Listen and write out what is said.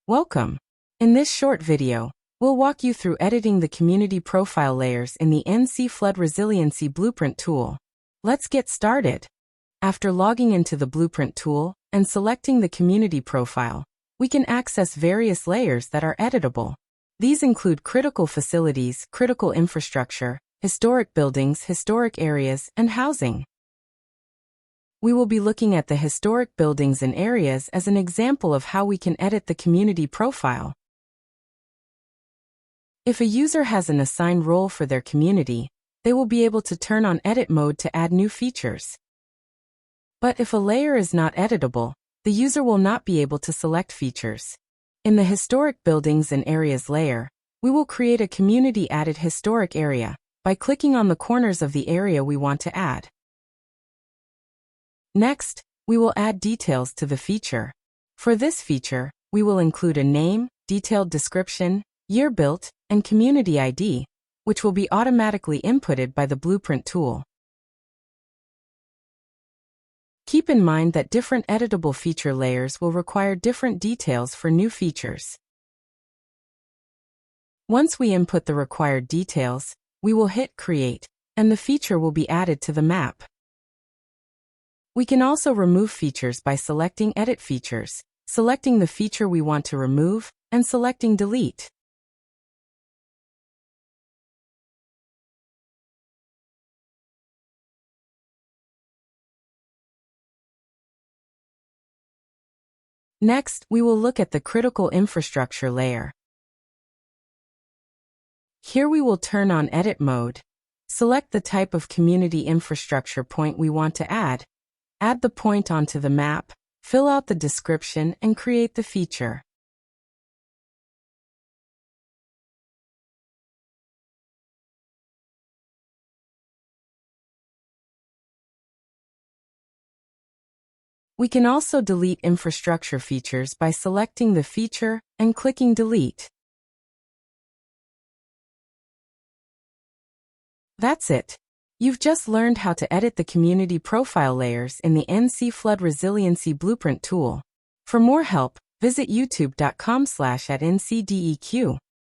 Welcome. In this short video, we'll walk you through editing the community profile layers in the NC Flood Resiliency Blueprint tool. Let's get started. After logging into the Blueprint tool and selecting the community profile, we can access various layers that are editable. These include critical facilities, critical infrastructure, historic buildings, historic areas, and housing. We will be looking at the historic buildings and areas as an example of how we can edit the community profile. If a user has an assigned role for their community, they will be able to turn on edit mode to add new features. But if a layer is not editable, the user will not be able to select features. In the historic buildings and areas layer, we will create a community added historic area by clicking on the corners of the area we want to add. Next, we will add details to the feature. For this feature, we will include a name, detailed description, year built, and community ID, which will be automatically inputted by the Blueprint tool. Keep in mind that different editable feature layers will require different details for new features. Once we input the required details, we will hit Create, and the feature will be added to the map. We can also remove features by selecting Edit Features, selecting the feature we want to remove, and selecting Delete. Next, we will look at the critical infrastructure layer. Here we will turn on Edit mode. Select the type of community infrastructure point we want to add the point onto the map, fill out the description, and create the feature. We can also delete infrastructure features by selecting the feature and clicking Delete. That's it. You've just learned how to edit the community profile layers in the NC Flood Resiliency Blueprint tool. For more help, visit youtube.com/@ncdeq.